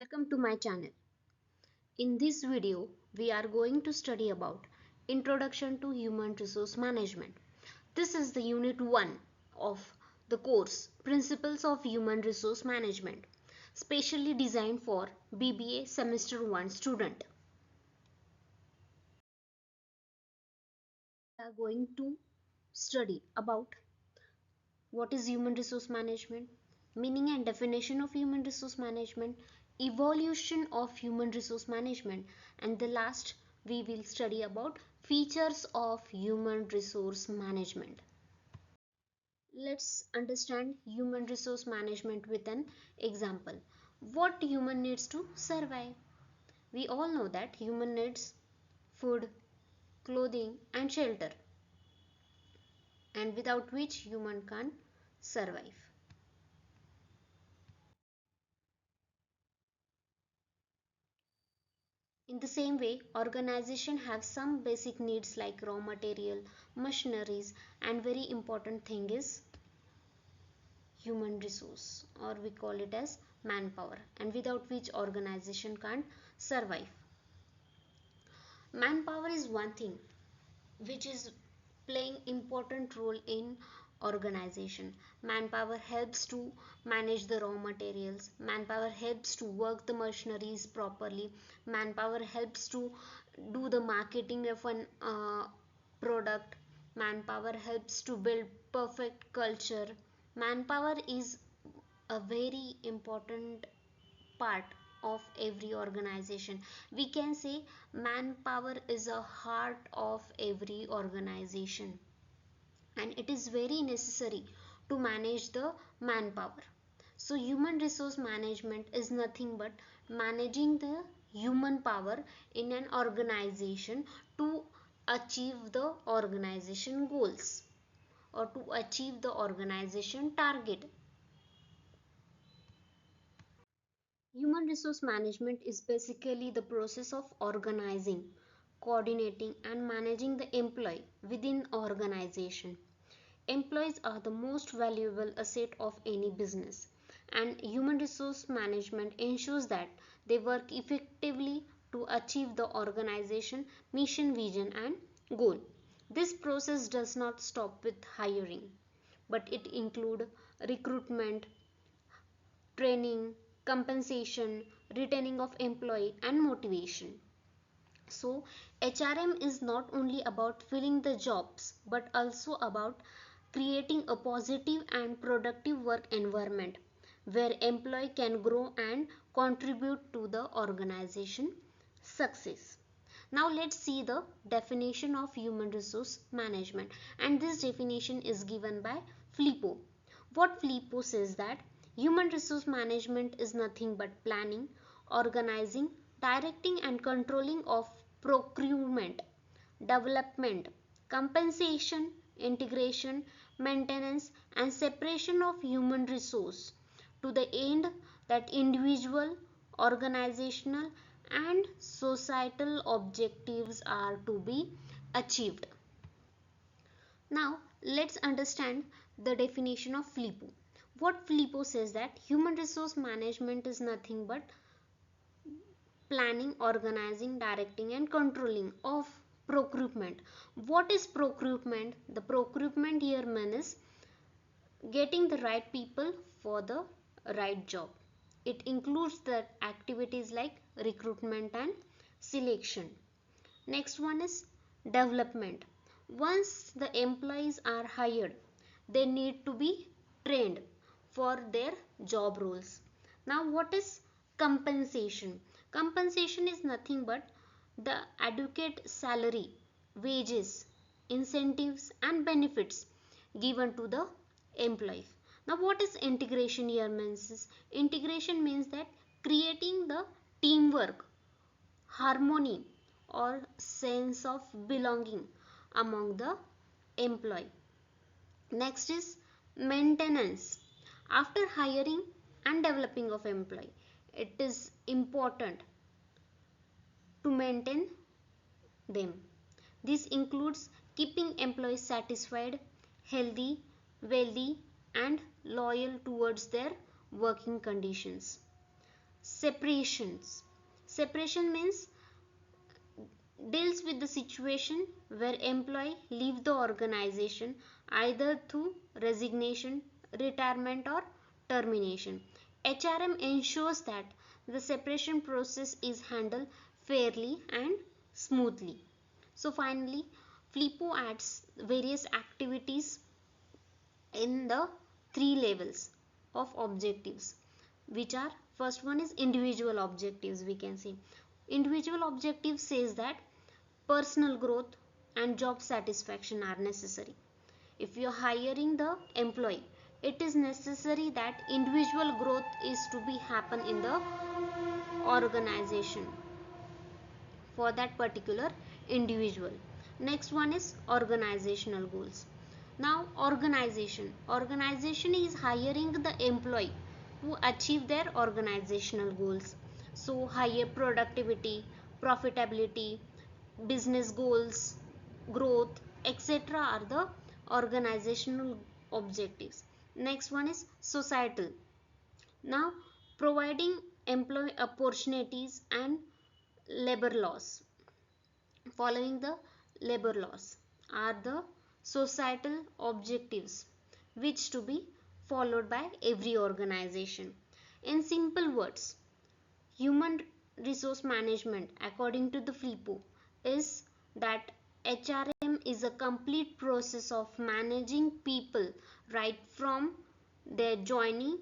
Welcome to my channel. In this video, we are going to study about Introduction to Human Resource Management. This is the unit 1 of the course Principles of Human Resource Management, specially designed for BBA Semester 1 student. We are going to study about what is human resource management, meaning and definition of human resource management, evolution of human resource management, and the last we will study about features of human resource management. Let's understand human resource management with an example. What human needs to survive? We all know that human needs food, clothing and shelter, and without which human can't survive. In the same way, organizations have some basic needs like raw material, machineries, and very important thing is human resource, or we call it as manpower, and without which organization can't survive. Manpower is one thing which is playing important role in organization. Manpower helps to manage the raw materials, manpower helps to work the machineries properly, manpower helps to do the marketing of an product, manpower helps to build perfect culture. Manpower is a very important part of every organization. We can say manpower is a heart of every organization, and it is very necessary to manage the manpower. So human resource management is nothing but managing the human power in an organization to achieve the organization goals or to achieve the organization target. Human resource management is basically the process of organizing, coordinating, and managing the employee within organization. Employees are the most valuable asset of any business, and human resource management ensures that they work effectively to achieve the organization mission, vision, and goal. This process does not stop with hiring, but it includes recruitment, training, compensation, retaining of employee, and motivation. So, HRM is not only about filling the jobs but also about creating a positive and productive work environment where employee can grow and contribute to the organization success. Now let's see the definition of human resource management, and this definition is given by FLIPO. What FLIPO says that human resource management is nothing but planning, organizing, directing and controlling of procurement, development, compensation, integration, maintenance and separation of human resource to the end that individual, organizational and societal objectives are to be achieved. Now let's understand the definition of FLIPO. What FLIPO says that human resource management is nothing but planning, organizing, directing and controlling of procurement. What is procurement? The procurement here means getting the right people for the right job. It includes the activities like recruitment and selection. Next one is development. Once the employees are hired, they need to be trained for their job roles. Now what is compensation? Compensation is nothing but the adequate salary, wages, incentives and benefits given to the employee. Now what is integration here means? Integration means that creating the teamwork, harmony or sense of belonging among the employee. Next is maintenance. After hiring and developing of employee, it is important to maintain them. This includes keeping employees satisfied, healthy, wealthy and loyal towards their working conditions. separations. Separation means deals with the situation where employee leave the organization either through resignation, retirement or termination. HRM ensures that the separation process is handled fairly and smoothly. So finally, FLIPO adds various activities in the three levels of objectives, which are, first one is individual objectives. We can see individual objective says that personal growth and job satisfaction are necessary. If you are hiring the employee, it is necessary that individual growth is to be happen in the organization for that particular individual. Next one is organizational goals. Now organization is hiring the employee to achieve their organizational goals. So higher productivity, profitability, business goals, growth, etc. are the organizational objectives. Next one is societal. Now providing employee opportunities and labor laws. Following the labor laws are the societal objectives which to be followed by every organization. In simple words, human resource management according to the FLIPO is that HRM is a complete process of managing people right from their joining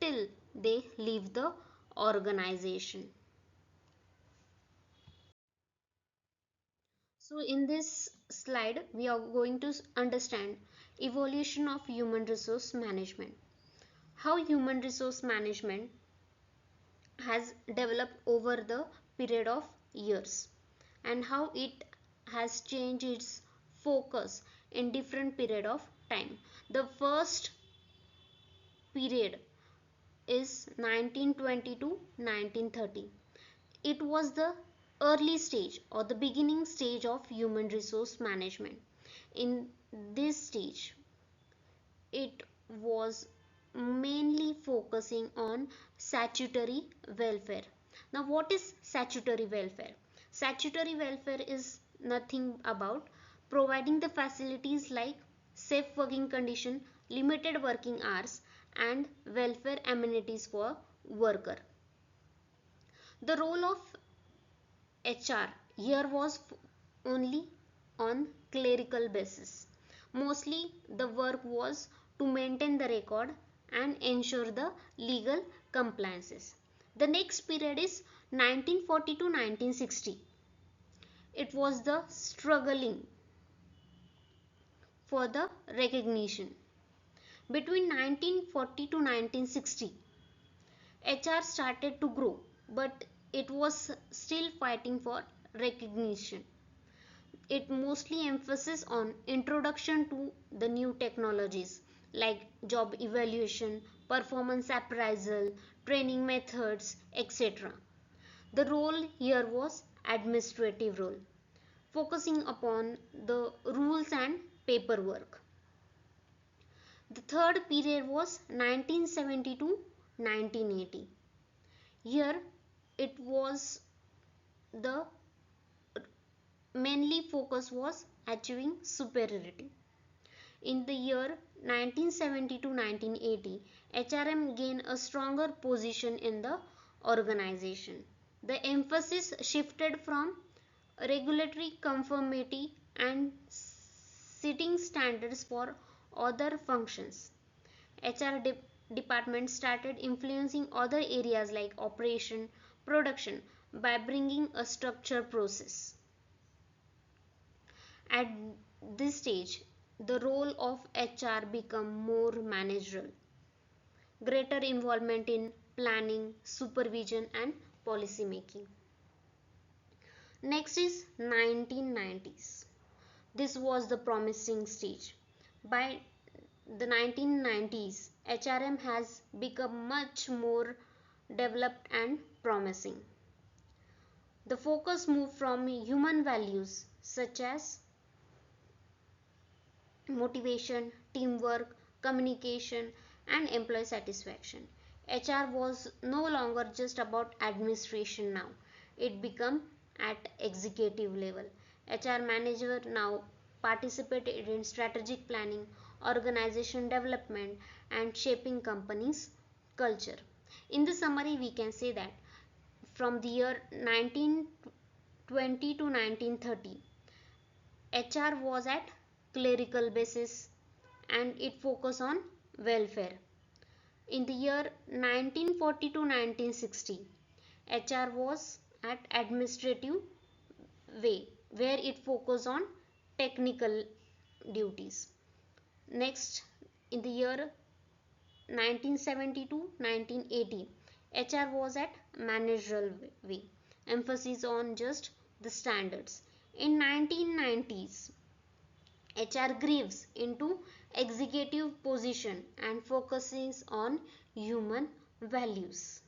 till they leave the organization. So in this slide we are going to understand evolution of human resource management. How human resource management has developed over the period of years and how it has changed its focus in different period of time. The first period is 1920 to 1930. It was the early stage or the beginning stage of human resource management. In this stage, it was mainly focusing on statutory welfare. Now, what is statutory welfare? Statutory welfare is nothing about providing the facilities like safe working condition, limited working hours, and welfare amenities for worker. The role of HR here was only on clerical basis. Mostly the work was to maintain the record and ensure the legal compliances. The next period is 1940 to 1960. It was the struggling for the recognition. Between 1940 to 1960, HR started to grow, but it was still fighting for recognition. It mostly emphasizes on introduction to the new technologies like job evaluation, performance appraisal, training methods, etc. The role here was administrative role, focusing upon the rules and paperwork. The third period was 1970 to 1980. Here it was the mainly focus was achieving superiority. In the year 1970 to 1980, HRM gained a stronger position in the organization. The emphasis shifted from regulatory conformity and setting standards for other functions. HR department started influencing other areas like operation, production by bringing a structured process. At this stage, the role of HR became more managerial, greater involvement in planning, supervision, and policy making. Next is 1990s. This was the promising stage. By the 1990s, HRM has become much more developed and promising. The focus moved from human values such as motivation, teamwork, communication, and employee satisfaction. HR was no longer just about administration now. It became at executive level. HR manager now participated in strategic planning, organization development and shaping companies' culture. In the summary, we can say that from the year 1920 to 1930, HR was at clerical basis and it focused on welfare. In the year 1940 to 1960, HR was at administrative way where it focused on technical duties. Next, in the year 1970 to 1980, HR was at managerial way, emphasis on just the standards. In 1990s, HR grieves into executive position and focuses on human values.